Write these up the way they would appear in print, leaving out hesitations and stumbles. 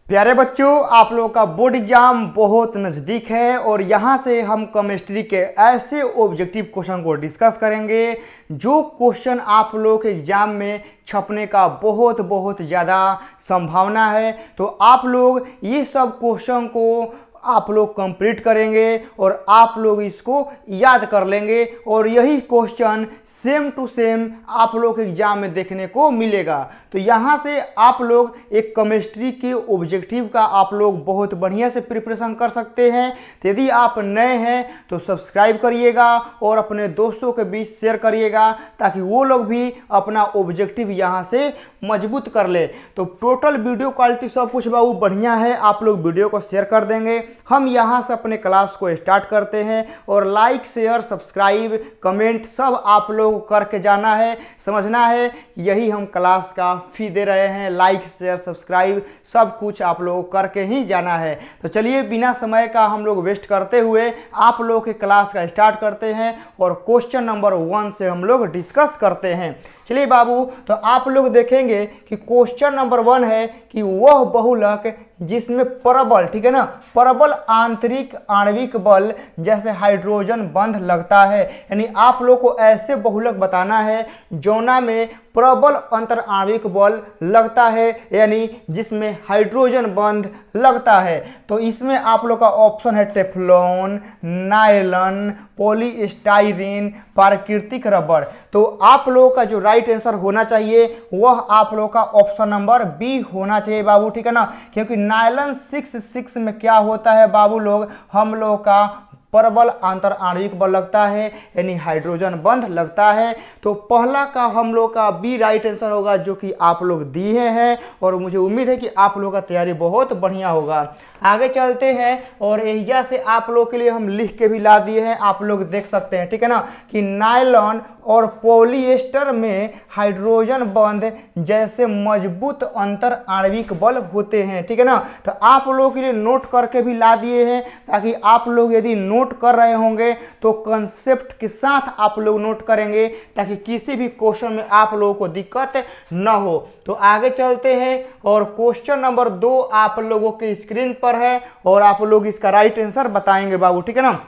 प्यारे बच्चों, आप लोगों का बोर्ड एग्जाम बहुत नज़दीक है और यहाँ से हम केमिस्ट्री के ऐसे ऑब्जेक्टिव क्वेश्चन को डिस्कस करेंगे जो क्वेश्चन आप लोगों के एग्जाम में छपने का बहुत ज़्यादा संभावना है। तो आप लोग ये सब क्वेश्चन को आप लोग कंप्लीट करेंगे और आप लोग इसको याद कर लेंगे और यही क्वेश्चन सेम टू सेम आप लोग एग्जाम में देखने को मिलेगा। तो यहाँ से आप लोग एक केमिस्ट्री के ऑब्जेक्टिव का आप लोग बहुत बढ़िया से प्रिपरेशन कर सकते हैं। तो यदि आप नए हैं तो सब्सक्राइब करिएगा और अपने दोस्तों के बीच शेयर करिएगा ताकि वो लोग भी अपना ऑब्जेक्टिव यहाँ से मजबूत कर ले। तो टोटल वीडियो क्वालिटी सब कुछ बाबू बढ़िया है, आप लोग वीडियो को शेयर कर देंगे। हम यहाँ से अपने क्लास को स्टार्ट करते हैं और लाइक शेयर सब्सक्राइब कमेंट सब आप लोग करके जाना है, समझना है। यही हम क्लास का फी दे रहे हैं, लाइक शेयर सब्सक्राइब सब कुछ आप लोग करके ही जाना है। तो चलिए बिना समय का हम लोग वेस्ट करते हुए आप लोग के क्लास का स्टार्ट करते हैं और क्वेश्चन नंबर 1 से हम लोग डिस्कस करते हैं। चलिए बाबू, तो आप लोग देखेंगे कि क्वेश्चन नंबर 1 है कि वह बहुलक जिसमें परबल, ठीक है ना, परबल आंतरिक आणविक बल जैसे हाइड्रोजन बंध लगता है। यानी आप लोग को ऐसे बहुलक बताना है जोना में प्रबल अंतर आणविक बल लगता है, यानी जिसमें हाइड्रोजन बंध लगता है। तो इसमें आप लोग का ऑप्शन है टेफ्लॉन, नायलॉन, पॉलीस्टाइरीन, प्राकृतिक रबर। तो आप लोगों का जो राइट आंसर होना चाहिए वह आप लोगों का ऑप्शन नंबर बी होना चाहिए बाबू, ठीक है ना। क्योंकि नायलॉन 6 में क्या होता है बाबू लोग, हम लोग का परबल अंतर आणविक बल लगता है यानी हाइड्रोजन बंध लगता है। तो पहला का हम लोग का बी राइट आंसर होगा जो कि आप लोग दिए हैं और मुझे उम्मीद है कि आप लोगों का तैयारी बहुत बढ़िया होगा। आगे चलते हैं और एहिजा से आप लोग के लिए हम लिख के भी ला दिए हैं, आप लोग देख सकते हैं, ठीक है ना, कि नायलॉन और पॉलिएस्टर में हाइड्रोजन बंध जैसे मजबूत अंतर आणविक बल होते हैं, ठीक है ना। तो आप लोगों के लिए नोट करके भी ला दिए हैं ताकि आप लोग यदि नोट कर रहे होंगे तो कंसेप्ट के साथ आप लोग नोट करेंगे ताकि किसी भी क्वेश्चन में आप लोगों को दिक्कत न हो। तो आगे चलते हैं और क्वेश्चन नंबर 2 आप लोगों के स्क्रीन पर है और आप लोग इसका राइट आंसर बताएंगे बाबू, ठीक है ना।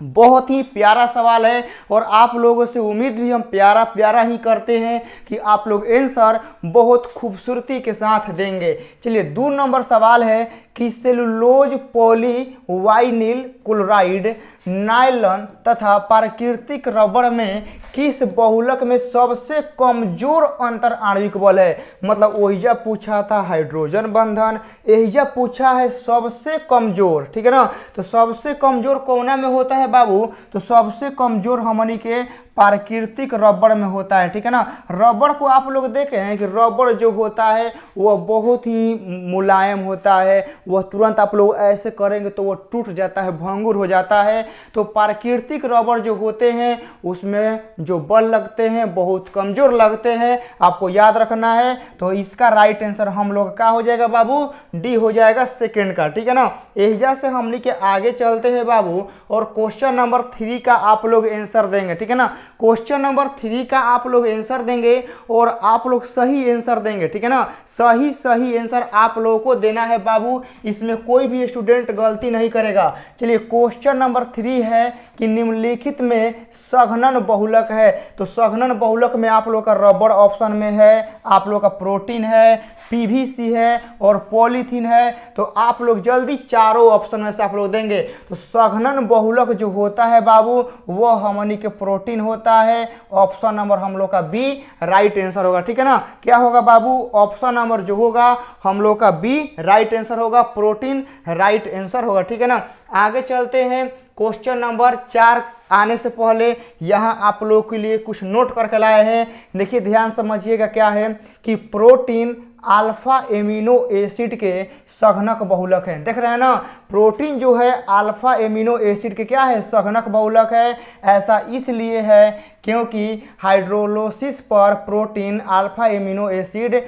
बहुत ही प्यारा सवाल है और आप लोगों से उम्मीद भी हम प्यारा ही करते हैं कि आप लोग आंसर बहुत खूबसूरती के साथ देंगे। चलिए 2 नंबर सवाल है कि सेलुलोज पॉलीवाइनिल क्लोराइड नायलॉन तथा प्राकृतिक रबर में किस बहुलक में सबसे कमजोर अंतर आणविक बल है। मतलब ओहिजा पूछा था हाइड्रोजन बंधन, एहिजा पूछा है सबसे कमजोर, ठीक है ना। तो सबसे कमजोर कौना में होता है बाबू, तो सबसे कमजोर हमनी के प्राकृतिक रबर में होता है, ठीक है ना। रबर को आप लोग देखे हैं कि रबर जो होता है वह बहुत ही मुलायम होता है, वह तुरंत आप लोग ऐसे करेंगे तो वह टूट जाता है, भंगुर हो जाता है। तो प्राकृतिक रबर जो होते हैं उसमें जो बल लगते हैं बहुत कमजोर लगते हैं, आपको याद रखना है। तो इसका राइट आंसर हम लोग का हो जाएगा बाबू, डी हो जाएगा सेकेंड का, ठीक है ना। एहिजा से हमने के आगे चलते हैं बाबू और क्वेश्चन नंबर 3 का आप लोग आंसर देंगे, ठीक है ना। क्वेश्चन नंबर 3 का आप लोग आंसर देंगे और आप लोग सही आंसर देंगे, ठीक है ना। सही आंसर आप लोगों को देना है बाबू, इसमें कोई भी स्टूडेंट गलती नहीं करेगा। चलिए क्वेश्चन नंबर 3 है कि निम्नलिखित में सघनन बहुलक है। तो सघनन बहुलक में आप लोग का रबर ऑप्शन में है, आप लोग का प्रोटीन है, पीवीसी है और पॉलीथीन है। तो आप लोग जल्दी चारों ऑप्शन में से आप लोग देंगे। तो सघनन बहुलक जो होता है बाबू वह हमनी के प्रोटीन होता है, ऑप्शन नंबर हम लोग का बी राइट आंसर होगा, ठीक है ना। क्या होगा बाबू, ऑप्शन नंबर जो होगा हम लोग का बी राइट आंसर होगा, प्रोटीन राइट आंसर होगा, ठीक है ना। आगे चलते हैं क्वेश्चन नंबर 4 आने से पहले यहाँ आप लोगों के लिए कुछ नोट करके लाए हैं। देखिए ध्यान समझिएगा क्या है कि प्रोटीन अल्फा एमिनो एसिड के सघनक बहुलक है। देख रहे हैं ना, प्रोटीन जो है अल्फा एमिनो एसिड के क्या है, सघनक बहुलक है। ऐसा इसलिए है क्योंकि हाइड्रोलोसिस पर protein alpha amino acid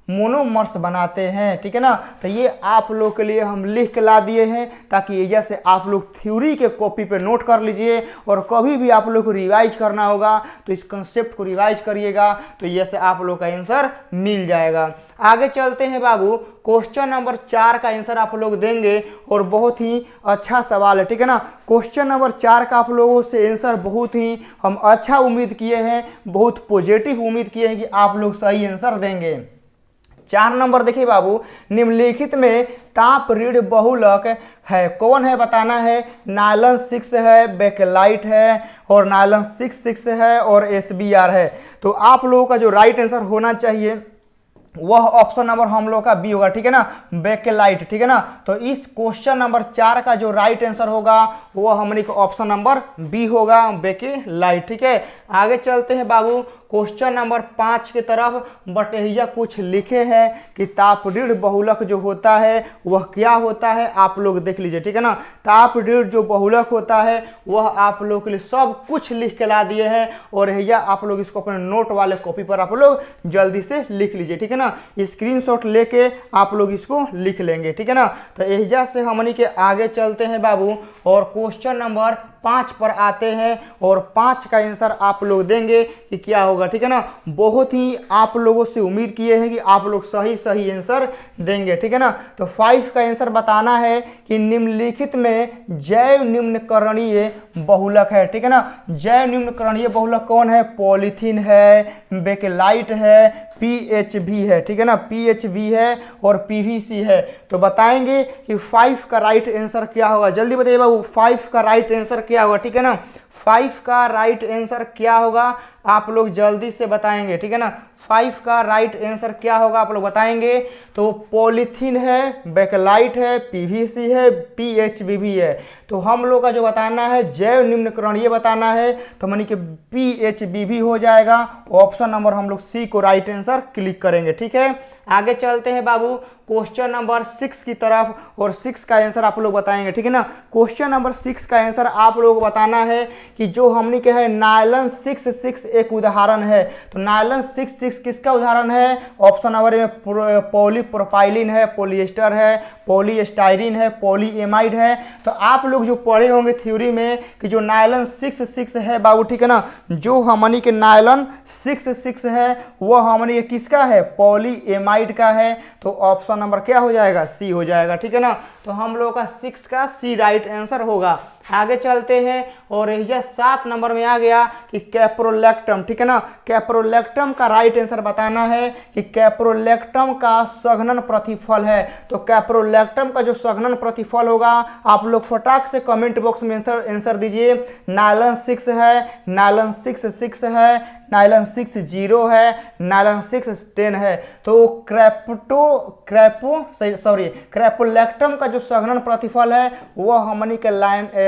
monomers बनाते हैं, ठीक है ना। तो ये आप लोग के लिए हम लिख के ला दिए हैं ताकि ये जैसे आप लोग थ्योरी के कॉपी पे नोट कर लीजिए और कभी भी आप लोग को रिवाइज करना होगा तो इस कंसेप्ट को रिवाइज करिएगा, तो ये से आप लोग का आंसर मिल जाएगा। आगे चलते हैं बाबू, क्वेश्चन नंबर 4 का आंसर आप लोग देंगे और बहुत ही अच्छा सवाल है, ठीक है ना। क्वेश्चन नंबर 4 का आप लोगों से आंसर बहुत ही हम अच्छा उम्मीद किए हैं, बहुत पॉजिटिव उम्मीद किए हैं कि आप लोग सही आंसर देंगे। 4 नंबर देखिए बाबू, निम्नलिखित में ताप ऋण बहुलक है कौन है बताना है। नायलॉन 6 है, बेकेलाइट है और नायलॉन 6 है और SBR है। तो आप लोगों का जो राइट आंसर होना चाहिए वह ऑप्शन नंबर हम लोग का बी होगा, ठीक है ना, बेकेलाइट, ठीक है ना। तो इस क्वेश्चन नंबर 4 का जो राइट आंसर होगा वह हमारे को ऑप्शन नंबर बी होगा, बेकेलाइट, ठीक है। आगे चलते हैं बाबू क्वेश्चन नंबर 5 की तरफ, बट यह कुछ लिखे हैं कि ताप ऋण बहुलक जो होता है वह क्या होता है, आप लोग देख लीजिए, ठीक है ना। ताप ऋण जो बहुलक होता है वह आप लोग के लिए सब कुछ लिख के ला दिए हैं और यह आप लोग इसको अपने नोट वाले कॉपी पर आप लोग जल्दी से लिख लीजिए, ठीक है ना। स्क्रीनशॉट लेके आप लोग इसको लिख लेंगे, ठीक है ना। तो एहिजा से हमनी के आगे चलते हैं बाबू और क्वेश्चन नंबर 5 पर आते हैं और 5 का आंसर आप लोग देंगे कि क्या होगा, ठीक है ना। बहुत ही आप लोगों से उम्मीद किए हैं कि आप लोग सही आंसर देंगे, ठीक है ना। तो 5 का आंसर बताना है कि निम्नलिखित में जैव निम्नकरणीय बहुलक है, ठीक है ना। जैव निम्नकरणीय बहुलक कौन है, पॉलीथीन है, बेकेलाइट है, PHB है, ठीक है ना, PHB है और PVC है। तो बताएंगे कि 5 का राइट आंसर क्या होगा, जल्दी बताइए बाबू 5 का राइट आंसर क्या होगा, ठीक है ना। 5 का राइट आंसर क्या होगा आप लोग जल्दी से बताएंगे, ठीक है ना। 5 का राइट आंसर क्या होगा आप लोग बताएंगे। तो पॉलीथीन है, बेकेलाइट है, PVC है, PHB भी है। तो हम लोग का जो बताना है जैव निम्नकरणीय बताना है, तो मानी कि PHB भी हो जाएगा। ऑप्शन नंबर हम लोग सी को राइट आंसर क्लिक करेंगे, ठीक है। आगे चलते हैं बाबू क्वेश्चन नंबर 6 की तरफ और 6 का आंसर आप लोग बताएंगे, ठीक है ना। क्वेश्चन नंबर 6 का आंसर आप लोग बताना है कि जो हमने कहा है नायलॉन 6 एक उदाहरण है। तो नायलॉन 6 किसका उदाहरण है, ऑप्शन नंबर में पॉलीप्रोपाइलिन है, पॉलिएस्टर है, पॉलीस्टाइरीन है, पॉलीएमाइड है। तो आप लोग जो पढ़े होंगे थ्योरी में कि जो नायलॉन 6 है बाबू, ठीक है ना, जो हमनी के नायलॉन 6 है वह हमनी किसका है, पॉलीएमाइड का है। तो ऑप्शन नंबर क्या हो जाएगा, सी हो जाएगा, ठीक है ना। तो हम लोग का 6 का सी राइट आंसर होगा। आगे चलते हैं और यह 7 नंबर में आ गया कि कैप्रोलैक्टम, ठीक है ना। कैप्रोलैक्टम का राइट आंसर बताना है कि कैप्रोलैक्टम का सघनन प्रतिफल है। तो कैप्रोलैक्टम का जो सघनन प्रतिफल होगा आप लोग फटाक से कमेंट बॉक्स में आंसर दीजिए। नायलॉन 6 है, नायलॉन 6 है, नायलॉन 6 है, नायलॉन 6 है। तो कैप्रोलैक्टम का जो सघनन प्रतिफल है वह हमनी के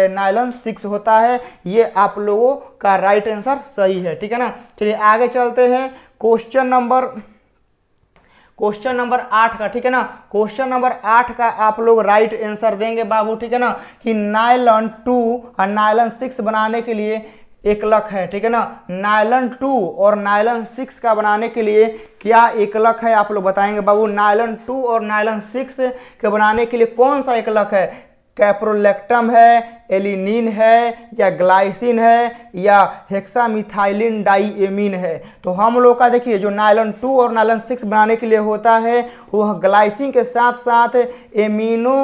नायलॉन 6 होता है। ये आप लोगों का राइट आंसर सही है, ठीक है ना। चलिए आगे चलते हैं क्वेश्चन नंबर 8 का, ठीक है ना। क्वेश्चन नंबर 8 का आप लोग राइट आंसर देंगे बाबू, ठीक है ना, कि नायलॉन 2 और नायलॉन 6 बनाने के लिए एकलक है, ठीक है ना। नायलॉन 2 और नायलॉन 6 का बनाने के लिए क्या एकलक है आप लोग बताएंगे बाबू। नायलॉन 2 और नायलॉन 6 के बनाने के लिए कौन सा एकलक है, कैप्रोलैक्टम है, एलिनिन है या ग्लाइसिन है या हेक्सामिथाइलिन डाइएमीन है। तो हम लोग का देखिए जो नायलॉन 2 और नायलॉन 6 बनाने के लिए होता है वह ग्लाइसिन के साथ साथ एमिनो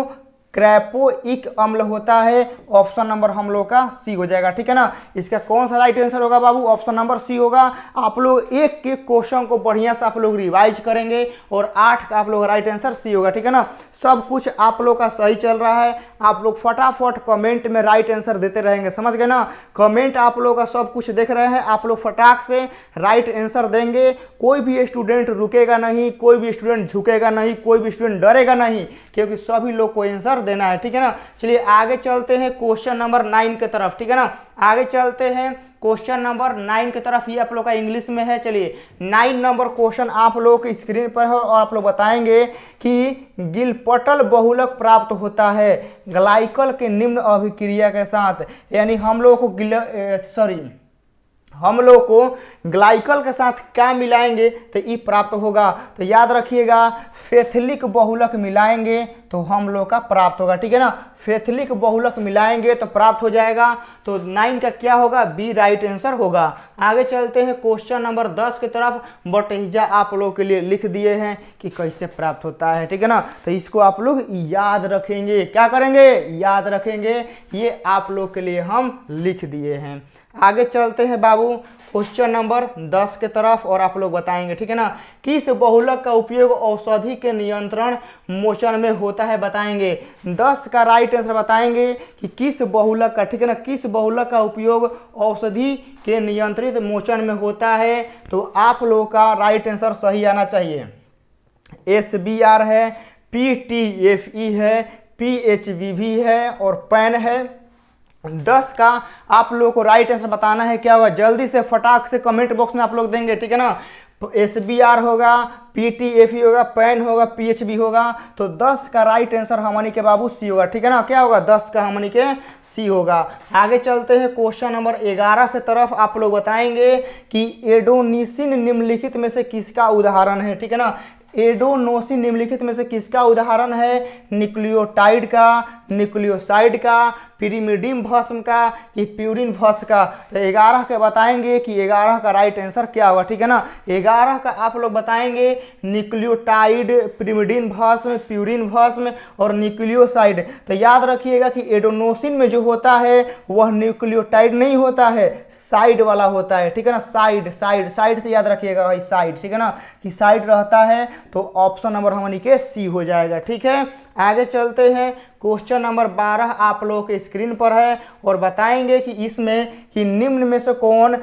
क्रैपोइक अम्ल होता है। ऑप्शन नंबर हम लोग का सी हो जाएगा, ठीक है ना। इसका कौन सा राइट आंसर होगा बाबू, ऑप्शन नंबर सी होगा। आप लोग एक एक क्वेश्चन को बढ़िया से आप लोग रिवाइज करेंगे और 8 का आप लोग राइट आंसर सी होगा, ठीक है ना। सब कुछ आप लोग का सही चल रहा है, आप लोग फटाफट कमेंट में राइट आंसर देते रहेंगे, समझ गए ना। कमेंट आप लोग का सब कुछ देख रहे हैं, आप लोग फटाक से राइट आंसर देंगे। कोई भी स्टूडेंट रुकेगा नहीं, कोई भी स्टूडेंट झुकेगा नहीं, कोई भी स्टूडेंट डरेगा नहीं, क्योंकि सभी लोग को आंसर देना है, ठीक है ना। चलिए आगे चलते हैं क्वेश्चन नंबर 9 की तरफ, ठीक है ना। आगे चलते हैं क्वेश्चन नंबर 9 की तरफ, ये आप लोग का इंग्लिश में है। चलिए 9 नंबर क्वेश्चन आप लोग की स्क्रीन पर है और आप लोग बताएंगे कि गिलपटल बहुलक प्राप्त होता है ग्लाइकल के निम्न अभिक्रिया के साथ। यानी हम लोग को हम लोग को ग्लाइकल के साथ क्या मिलाएंगे तो ई प्राप्त होगा। तो याद रखिएगा, फेथिलिक बहुलक मिलाएंगे तो हम लोग का प्राप्त होगा, ठीक है ना। फेथिलिक बहुलक मिलाएंगे तो प्राप्त हो जाएगा। तो 9 का क्या होगा, बी राइट आंसर होगा। आगे चलते हैं क्वेश्चन नंबर 10 की तरफ। बटहिजा आप लोग के लिए लिख दिए हैं कि कैसे प्राप्त होता है, ठीक है ना। तो इसको आप लोग याद रखेंगे, क्या करेंगे, याद रखेंगे। ये आप लोग के लिए हम लिख दिए हैं। आगे चलते हैं बाबू क्वेश्चन नंबर 10 के तरफ और आप लोग बताएंगे, ठीक है ना। किस बहुलक का उपयोग औषधि के नियंत्रण मोचन में होता है, बताएंगे। 10 का राइट आंसर बताएंगे कि किस बहुलक का, ठीक है ना, किस बहुलक का उपयोग औषधि के नियंत्रित मोचन में होता है। तो आप लोगों का राइट आंसर सही आना चाहिए। SBR है, PTFE है, PHBV है और पैन है। 10 का आप लोगों को राइट आंसर बताना है, क्या होगा, जल्दी से फटाक से कमेंट बॉक्स में आप लोग देंगे, ठीक है ना। SBR होगा, PTFE होगा, पैन होगा, PHB होगा। तो 10 का राइट आंसर हमनी के बाबू सी होगा, ठीक है ना। क्या होगा, 10 का हमनी के सी होगा। आगे चलते हैं क्वेश्चन नंबर 11 की तरफ। आप लोग बताएंगे कि एडोनिसिन निम्नलिखित में से किसका उदाहरण है, ठीक है ना। एडोनोसिन निम्नलिखित में से किसका उदाहरण है, न्यूक्लियोटाइड का, न्यूक्लियोसाइड का, पिरिमिडिन भस्म का कि प्यूरिन भस्म का। तो 11 के बताएंगे कि 11 का राइट आंसर क्या होगा, ठीक है ना। 11 का आप लोग बताएंगे न्यूक्लियोटाइड, पिरिमिडिन भस्म, प्यूरिन भस्म और न्यूक्लियोसाइड। तो याद रखिएगा कि एडोनोसिन में जो होता है वह न्यूक्लियोटाइड नहीं होता है, साइड वाला होता है, ठीक है ना। साइड साइड साइड से याद रखिएगा भाई, साइड, ठीक है ना, कि साइड रहता है। तो ऑप्शन नंबर हमारी के सी हो जाएगा, ठीक है। आगे चलते हैं क्वेश्चन नंबर 12 आप लोगों के स्क्रीन पर है और बताएंगे कि इसमें कि निम्न में से कौन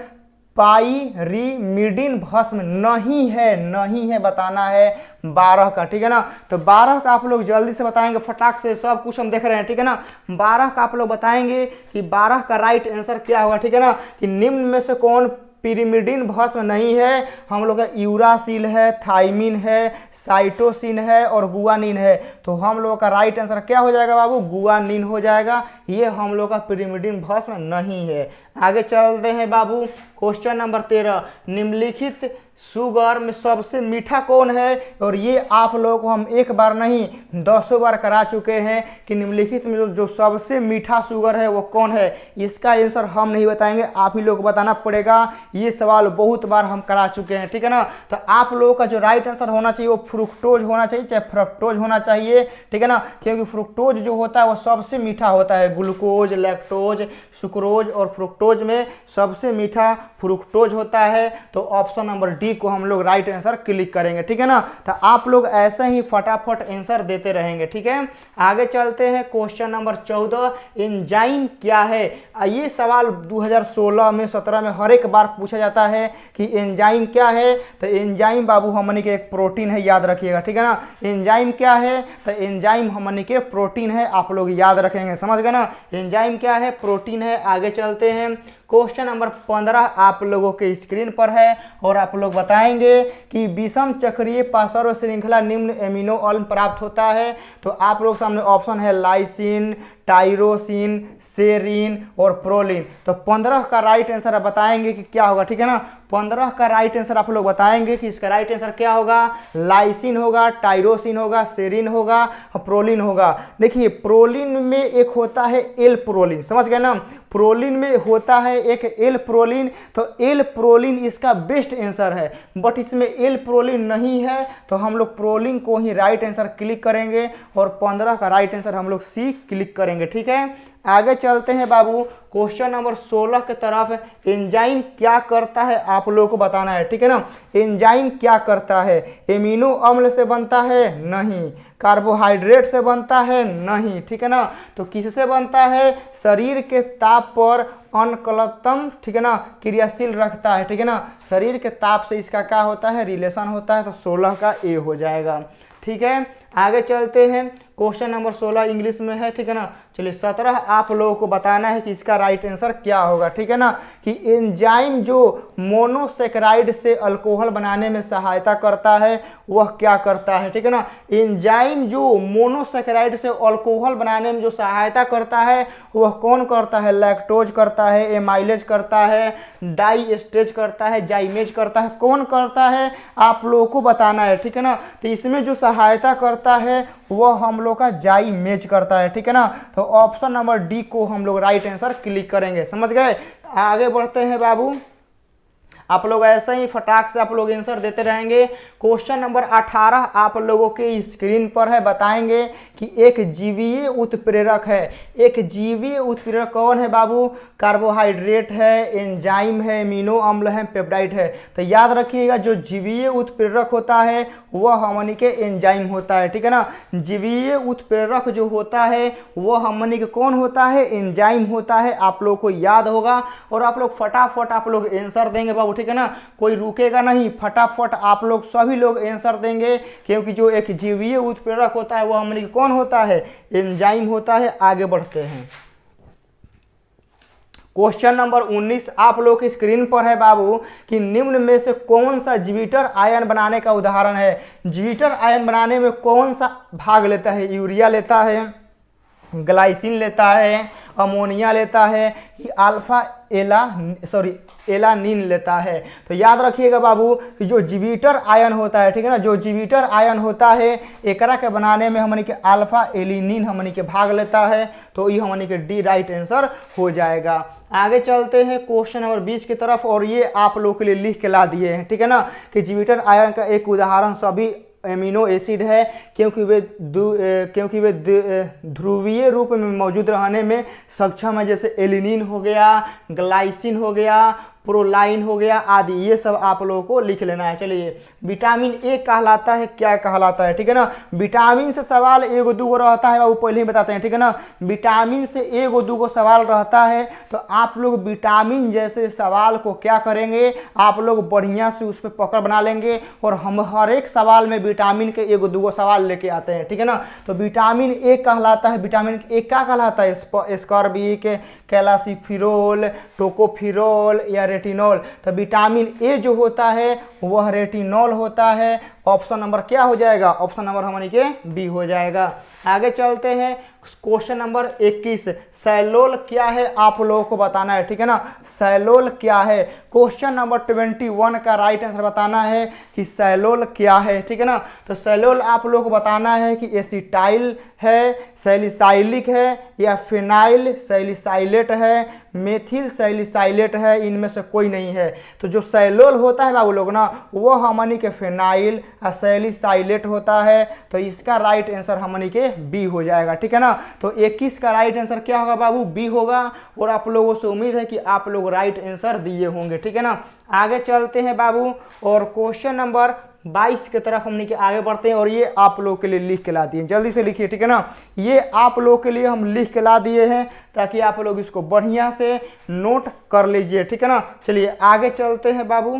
पाइरिमिडिन भस्म नहीं है, नहीं है बताना है 12 का, ठीक है ना। तो 12 का आप लोग जल्दी से बताएंगे, फटाक से, सब कुछ हम देख रहे हैं, ठीक है ना। 12 का आप लोग बताएंगे कि 12 का राइट आंसर क्या होगा, ठीक है ना, कि निम्न में से कौन पिरिमिडिन भस्म नहीं है। हम लोग का यूरासिल है, थाइमिन है, साइटोसिन है और गुआनिन है। तो हम लोग का राइट आंसर क्या हो जाएगा बाबू, गुआनिन हो जाएगा। ये हम लोग का पिरिमिडिन भस्म नहीं है। आगे चलते हैं बाबू क्वेश्चन नंबर 13। निम्नलिखित शुगर में सबसे मीठा कौन है। और ये आप लोगों को हम एक बार नहीं 10 बार करा चुके हैं कि निम्नलिखित में जो सबसे मीठा शुगर है वो कौन है। इसका आंसर हम नहीं बताएंगे, आप ही लोग को बताना पड़ेगा। ये सवाल बहुत बार हम करा चुके हैं, ठीक है ना। तो आप लोगों का जो राइट आंसर होना चाहिए वो फ्रुक्टोज होना चाहिए, चाहे फ्रक्टोज होना चाहिए, ठीक है ना। क्योंकि फ्रुक्टोज जो होता है वो सबसे मीठा होता है। ग्लूकोज, लैक्टोज, सुक्रोज और फ्रुक्टोज में सबसे मीठा फ्रुक्टोज होता है। तो ऑप्शन नंबर डी को हम लोग राइट आंसर क्लिक करेंगे, ठीक है ना। तो आप लोग ऐसे ही फटाफट आंसर देते रहेंगे, ठीक है। आगे चलते हैं क्वेश्चन नंबर 14। एंजाइम क्या है। ये सवाल 2016 में 17 में हर एक बार पूछा जाता है कि एंजाइम क्या है। तो एंजाइम बाबू हमनी के एक प्रोटीन है, याद रखिएगा, ठीक है ना। एंजाइम क्या है, तो एंजाइम हमनी के प्रोटीन है, आप लोग याद रखेंगे, समझ गए ना। एंजाइम क्या है, प्रोटीन है। आगे चलते हैं क्वेश्चन नंबर 15 आप लोगों के स्क्रीन पर है और आप लोग बताएंगे कि विषम चक्रीय पार्श्व श्रृंखला निम्न एमिनो अम्ल प्राप्त होता है। तो आप लोग सामने ऑप्शन है लाइसिन, टाइरोसिन, सेरीन और प्रोलिन। तो 15 का राइट आंसर आप बताएंगे कि क्या होगा, ठीक है ना। 15 का राइट आंसर आप लोग बताएंगे कि इसका राइट आंसर क्या होगा, लाइसिन होगा, टाइरोसिन होगा, सेरीन होगा, प्रोलिन होगा। देखिए प्रोलिन में एक होता है एल प्रोलिन, समझ गए ना। प्रोलिन में होता है एक एल प्रोलिन, तो एल प्रोलिन इसका बेस्ट आंसर है। बट इसमें एल प्रोलिन नहीं है तो हम लोग प्रोलिन को ही राइट आंसर क्लिक करेंगे और 15 का राइट आंसर हम लोग सी क्लिक करेंगे, ठीक है। आगे चलते हैं बाबू क्वेश्चन नंबर 16 के तरफ। एंजाइम क्या करता है आप लोगों को बताना है, ठीक है ना। एंजाइम क्या करता है, एमिनो अम्ल से बनता है, नहीं। कार्बोहाइड्रेट से बनता है, नहीं, ठीक है ना। तो किससे बनता है, शरीर के ताप पर अनकलतम, ठीक है ना, क्रियाशील रखता है, ठीक है ना। शरीर के ताप से इसका क्या होता है, रिलेशन होता है। तो 16 का ए हो जाएगा, ठीक है। आगे चलते हैं क्वेश्चन नंबर 16 इंग्लिश में है, ठीक है ना। चलिए 17 आप लोगों को बताना है कि इसका राइट आंसर क्या होगा, ठीक है ना। कि एंजाइम जो मोनोसेकेराइड से अल्कोहल बनाने में सहायता करता है वह क्या करता है, ठीक है ना। एंजाइम जो मोनोसेकेराइड से अल्कोहल बनाने में जो सहायता करता है वह कौन करता है? लैक्टोज करता है, एमाइलेज करता है, डाइएस्टेज करता है, जाइमेज करता है, कौन करता है आप लोगों को बताना है, ठीक है ना। तो इसमें जो सहायता करता है वह हम लोग का जाइमेज करता है, ठीक है ना। तो ऑप्शन नंबर डी को हम लोग राइट आंसर क्लिक करेंगे, समझ गए। आगे बढ़ते हैं बाबू, आप लोग ऐसे ही फटाक से आप लोग आंसर देते रहेंगे। क्वेश्चन नंबर 18 आप लोगों के स्क्रीन पर है, बताएंगे कि एक जीवीय उत्प्रेरक है। एक जीवीय उत्प्रेरक कौन है बाबू? कार्बोहाइड्रेट है, एंजाइम है, अमीनो अम्ल है, पेप्टाइड है। तो याद रखिएगा जो जीवीय उत्प्रेरक होता है वह हमनी के एंजाइम होता है, ठीक है ना। जीवीय उत्प्रेरक जो होता है वह हमनी के कौन होता है? एंजाइम होता है। आप लोग को याद होगा और आप लोग फटाफट आप लोग आंसर देंगे बाबू, ठीक है ना। कोई रुकेगा नहीं, फटाफट आप लोग सभी लोग आंसर देंगे, क्योंकि जो एक जीवीय उत्प्रेरक होता है वह हमने कौन होता है? एंजाइम होता है। आगे बढ़ते हैं, क्वेश्चन नंबर 19 आप लोग की स्क्रीन पर है बाबू कि निम्न में से कौन सा ज्विटर आयन बनाने का उदाहरण है? ज्विटर आयन बनाने में कौन सा भाग लेता है? यूरिया लेता है, ग्लाइसिन लेता है, अमोनिया लेता है, कि अल्फा एलानिन लेता है। तो याद रखिएगा बाबू कि जो ज्विटर आयन होता है, ठीक है ना, जो ज्विटर आयन होता है एकरा के बनाने में हमनी के अल्फा एलिनिन हमनी के भाग लेता है। तो ये हमनी के डी राइट आंसर हो जाएगा। आगे चलते हैं क्वेश्चन नंबर 20 की तरफ, और ये आप लोग के लिए लिख के ला दिए हैं, ठीक है ना। कि ज्विटर आयन का एक उदाहरण सभी एमिनो एसिड है, क्योंकि वे ध्रुवीय रूप में मौजूद रहने में सक्षम है, जैसे एलिनिन हो गया, ग्लाइसिन हो गया, प्रोलाइन हो गया आदि। ये सब आप लोगों को लिख लेना है। चलिए, विटामिन ए कहलाता है, क्या कहलाता है, ठीक है ना। विटामिन से सवाल एगो दूगो रहता है, वो पहले ही बताते हैं, ठीक है ना। विटामिन से एगो दूगो सवाल रहता है, तो आप लोग विटामिन जैसे सवाल को क्या करेंगे, आप लोग बढ़िया से उस पर पकड़ बना लेंगे, और हम हर एक सवाल में विटामिन के एगो दूगो सवाल लेके आते हैं, ठीक है ना। तो विटामिन ए कहलाता है, विटामिन ए क्या कहलाता है? स्कॉर्बिक, कैल्सिफेरॉल, टोकोफेरॉल या रेटिनॉल। तो विटामिन ए जो होता है वह रेटिनॉल होता है। ऑप्शन नंबर क्या हो जाएगा? ऑप्शन नंबर हमारे के बी हो जाएगा। आगे चलते हैं, क्वेश्चन नंबर 21 सैलोल क्या है आप लोगों को बताना है, ठीक है ना। सैलोल क्या है? क्वेश्चन नंबर 21 का राइट आंसर बताना है कि सैलोल क्या है, ठीक है ना। तो सैलोल आप लोगों को बताना है कि एसिटाइल है, सैलिसाइलिक है, या फिनाइल सैलिसाइलेट है, मेथिल सैलिसाइलेट है, इनमें से कोई नहीं है। तो जो सैलोल होता है बाबू लोग ना, वह हमनी के फिनाइल और सैलिसाइलेट होता है। तो इसका राइट आंसर हमनी के बी हो जाएगा, ठीक है ना। तो 21 का राइट आंसर क्या होगा बाबू? बी होगा। और आप लोगों से उम्मीद है कि आप लोग राइट आंसर दिए होंगे, ठीक है ना। आगे चलते हैं बाबू, और क्वेश्चन नंबर 22 की तरफ हमने के आगे बढ़ते हैं, और ये आप लोग के लिए लिख के ला दिए, जल्दी से लिखिए, ठीक है ना। ये आप लोग के लिए हम लिख के ला दिए हैं ताकि आप लोग इसको बढ़िया से नोट कर लीजिए, ठीक है ना। चलिए आगे चलते हैं बाबू,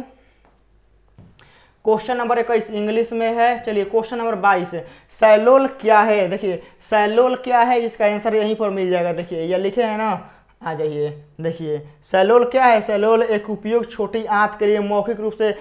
क्वेश्चन नंबर 21 इंग्लिश में है। चलिए क्वेश्चन नंबर 22 सैलोल क्या है? देखिए सैलोल क्या है, इसका आंसर यहीं पर मिल जाएगा। देखिए ये लिखे हैं ना, आ जाइए, देखिए सैलोल क्या है। सैलोल एक उपयोग छोटी आंत के लिए मौखिक रूप से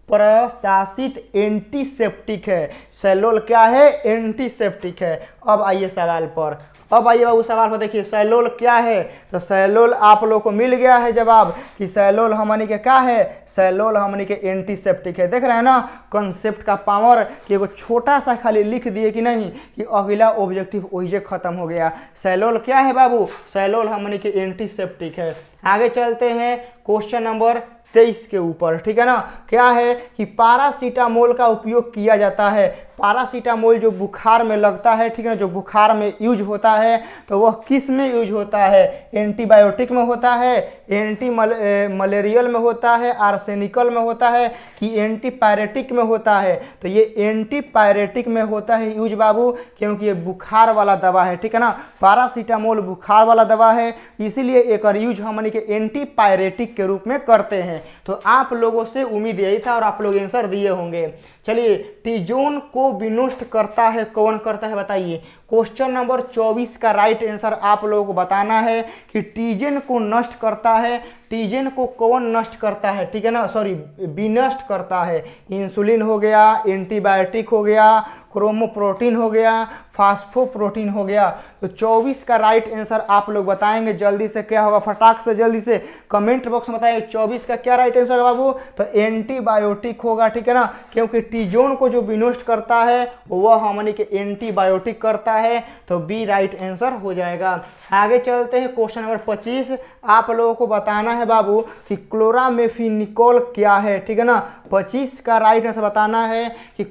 प्रशासित एंटीसेप्टिक है। सैलोल क्या है? एंटीसेप्टिक है। अब आइए सवाल पर, अब आइए बाबू सवाल पर, देखिए सैलोल क्या है। तो सैलोल आप लोग को मिल गया है जवाब कि सैलोल हमनी के क्या है? सैलोल हमनी के एंटीसेप्टिक है। देख रहे हैं ना कॉन्सेप्ट का पावर, कि एगो छोटा सा खाली लिख दिए कि नहीं कि अगला ऑब्जेक्टिव वही खत्म हो गया। सैलोल क्या है बाबू? सैलोल हमनी के एंटीसेप्टिक है। आगे चलते हैं क्वेश्चन नंबर 23 के ऊपर, ठीक है ना। क्या है कि पैरासीटामोल का उपयोग किया जाता है। पैरासीटामोल जो बुखार में लगता है, ठीक है ना, जो बुखार में यूज होता है, तो वह किस में यूज होता है? एंटीबायोटिक में होता है, एंटी मलेरियल में होता है, आर्सेनिकल में होता है, कि एंटीपायरेटिक में होता है? तो ये एंटीपायरेटिक में होता है यूज बाबू, क्योंकि ये बुखार वाला दवा है, ठीक है ना। पैरासीटामोल बुखार वाला दवा है, इसीलिए एक यूज हमने के एंटीपायरेटिक के रूप में करते हैं। तो आप लोगों से उम्मीद यही था और आप लोग आंसर दिए होंगे। चलिए टीजोन को विनष्ट करता है कौन करता है बताइए। क्वेश्चन नंबर 24 का राइट आंसर आप लोगों को बताना है कि टीजन को नष्ट करता है, टीजन को कौन नष्ट करता है, ठीक है ना, सॉरी विनष्ट करता है। इंसुलिन हो गया, एंटीबायोटिक हो गया, क्रोमोप्रोटीन हो गया, फास्फोप्रोटीन हो गया। तो 24 का राइट आंसर आप लोग बताएंगे जल्दी से, क्या होगा फटाक से जल्दी से कमेंट बॉक्स में बताइए 24 का क्या राइट आंसर है बाबू। तो एंटीबायोटिक होगा, ठीक है ना, क्योंकि टीजोन को जो विनष्ट करता है वह हमने के एंटीबायोटिक करता है, तो बी राइट आंसर हो जाएगा। आगे चलते हैं क्वेश्चन नंबर 25। आप लोगों को बताना है बाबू कि क्लोरामेफेनिकोल क्या है, ठीक है ना। 25 का राइट आंसर बताना है कि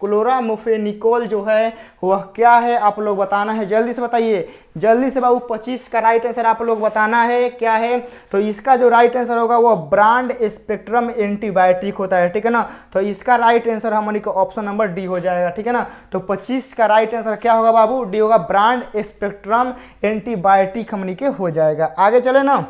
क्लोरामेफेनिकोल जो है वह क्या है, आप लोग बताना है जल्दी से बताइए, जल्दी से बाबू। 25 का राइट आंसर आप लोग बताना है क्या है। तो इसका जो राइट आंसर होगा वह ब्रॉड स्पेक्ट्रम एंटीबायोटिक होता है, ठीक है ना। तो इसका राइट आंसर हमारी को ऑप्शन नंबर डी हो जाएगा, ठीक है ना। तो 25 का राइट आंसर क्या होगा बाबू, डी होगा, ब्रॉड स्पेक्ट्रम एंटीबायोटिक हमारी के हो जाएगा। आगे चले ना,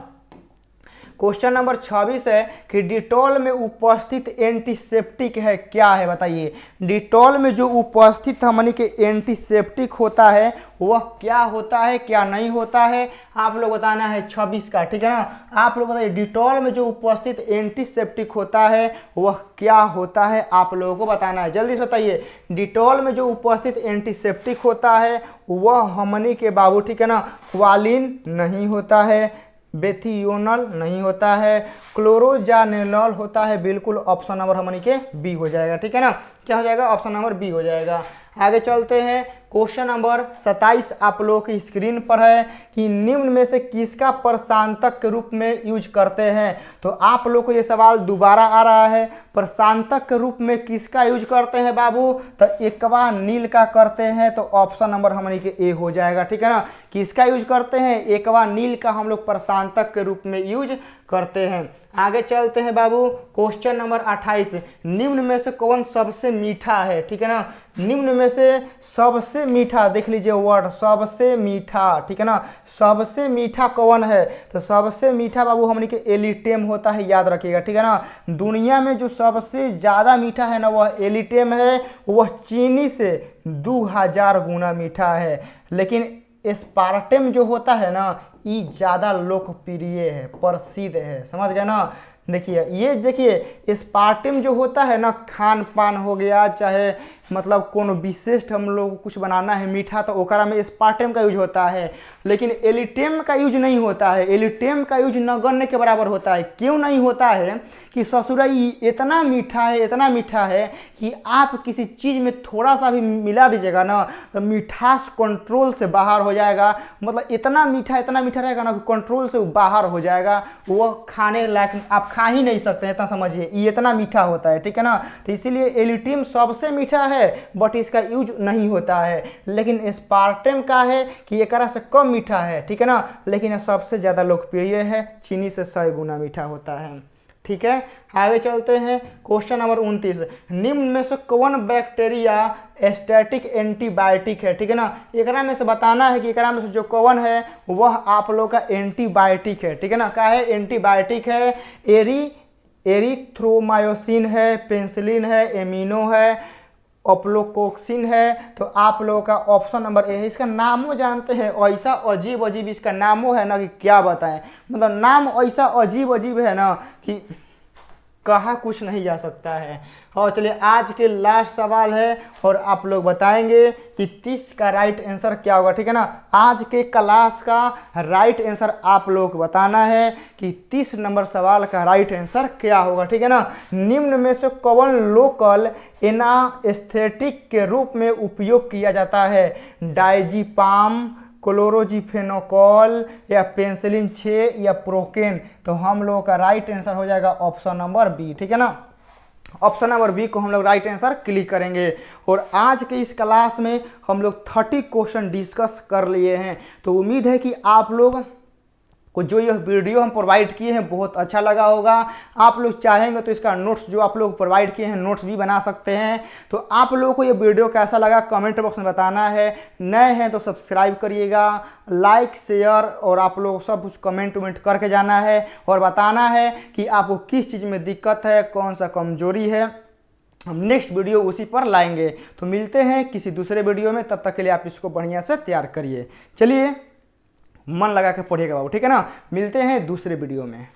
क्वेश्चन नंबर 26 है कि डिटॉल में उपस्थित एंटीसेप्टिक है क्या है बताइए। डिटॉल में जो उपस्थित हमनी के एंटीसेप्टिक होता है वह क्या होता है, क्या नहीं होता है, आप लोग बताना है 26 का, ठीक है ना। आप लोग बताइए डिटॉल में जो उपस्थित एंटीसेप्टिक होता है वह क्या होता है, आप लोगों को बताना है जल्दी से बताइए। डिटॉल में जो उपस्थित एंटीसेप्टिक होता है वह हमनी के बाबू, ठीक है ना, क्वालिन नहीं होता है, बेथियोनल नहीं होता है, क्लोरोजानेलॉल होता है, बिल्कुल ऑप्शन नंबर हमारी के बी हो जाएगा, ठीक है ना। क्या हो जाएगा, ऑप्शन नंबर बी हो जाएगा। आगे चलते हैं, क्वेश्चन नंबर 27 आप लोगों की स्क्रीन पर है कि निम्न में से किसका प्रशांतक के रूप में यूज करते हैं। तो आप लोग को ये सवाल दोबारा आ रहा है, प्रशांतक के रूप में किसका यूज करते हैं बाबू, तो एक्वा नील का करते हैं, तो ऑप्शन नंबर हमारी के ए हो जाएगा, ठीक है ना। किसका यूज करते हैं, एक्वा नील का हम लोग प्रशांतक के रूप में यूज करते हैं। आगे चलते हैं बाबू, क्वेश्चन नंबर 28, निम्न में से कौन सबसे मीठा है, ठीक है ना। निम्न में से सबसे मीठा, देख लीजिए वर्ड सबसे मीठा, ठीक है ना, सबसे मीठा कौन है, तो सबसे मीठा बाबू हमने के एलिटेम होता है, याद रखिएगा, ठीक है ना। दुनिया में जो सबसे ज़्यादा मीठा है ना वह एलिटेम है, वह चीनी से 2000 गुना मीठा है। लेकिन एस्पार्टेम जो होता है ना ये ज़्यादा लोकप्रिय है, प्रसिद्ध है, समझ गए ना। देखिए ये देखिए एस्पार्टेम जो होता है ना, खान पान हो गया, चाहे मतलब कोनो विशिष्ट हम लोग को कुछ बनाना है मीठा तो ओकरा में एस्पार्टेम का यूज होता है, लेकिन एलिटेम का यूज नहीं होता है। एलिटेम का यूज नगण्य के बराबर होता है। क्यों नहीं होता है कि ससुरा इतना मीठा है, इतना मीठा है कि आप किसी चीज़ में थोड़ा सा भी मिला दीजिएगा ना तो मिठास कंट्रोल से बाहर हो जाएगा। मतलब इतना मीठा रहेगा ना कि कंट्रोल से बाहर हो जाएगा, वो खाने लायक आप खा ही नहीं सकते, इतना समझिए, ये इतना मीठा होता है, ठीक है ना। तो इसीलिए एलिटेम सबसे मीठा है बट इसका यूज नहीं होता है। लेकिन एस्पार्टेम का है कि एकरा से कम मीठा है, ठीक है ना, लेकिन सबसे ज़्यादा लोकप्रिय है, चीनी से 100 गुना मीठा होता है, ठीक है। आगे चलते हैं, क्वेश्चन नंबर 29, निम्न में से कौन बैक्टीरिया स्टैटिक एंटीबायोटिक है, ठीक है ना। एकरा में से बताना है कि एकरा में से जो कौन है वह आप लोग का एंटीबायोटिक है, ठीक है ना। क्या है, एंटीबायोटिक है, एरिथ्रोमायोसिन है, पेनिसिलिन है, एमिनो है, ओप्लोकोक्सिन है। तो आप लोगों का ऑप्शन नंबर ए है। इसका नामों जानते हैं, ऐसा अजीब अजीब इसका नामों है ना कि क्या बताएं, मतलब नाम ऐसा अजीब अजीब है ना कि कहा कुछ नहीं जा सकता है। और चलिए आज के लास्ट सवाल है और आप लोग बताएंगे कि 30 का राइट आंसर क्या होगा, ठीक है ना। आज के क्लास का राइट आंसर आप लोग बताना है कि 30 नंबर सवाल का राइट आंसर क्या होगा, ठीक है ना। निम्न में से कौन लोकल एनास्थेटिक के रूप में उपयोग किया जाता है, डायजीपाम, क्लोरोजीफेनोकॉल या पेनिसिलिन 6 या प्रोकेन। तो हम लोगों का राइट आंसर हो जाएगा ऑप्शन नंबर बी, ठीक है ना। ऑप्शन नंबर बी को हम लोग राइट आंसर क्लिक करेंगे। और आज के इस क्लास में हम लोग 30 क्वेश्चन डिस्कस कर लिए हैं। तो उम्मीद है कि आप लोग को जो यह वीडियो हम प्रोवाइड किए हैं बहुत अच्छा लगा होगा। आप लोग चाहेंगे तो इसका नोट्स जो आप लोग प्रोवाइड किए हैं नोट्स भी बना सकते हैं। तो आप लोगों को ये वीडियो कैसा लगा कमेंट बॉक्स में बताना है। नए हैं तो सब्सक्राइब करिएगा, लाइक शेयर और आप लोग सब कुछ कमेंट करके जाना है और बताना है कि आपको किस चीज़ में दिक्कत है, कौन सा कमजोरी है। हम नेक्स्ट वीडियो उसी पर लाएंगे। तो मिलते हैं किसी दूसरे वीडियो में, तब तक के लिए आप इसको बढ़िया से तैयार करिए। चलिए मन लगा के पढ़िएगा बाबू, ठीक है ना। मिलते हैं दूसरे वीडियो में।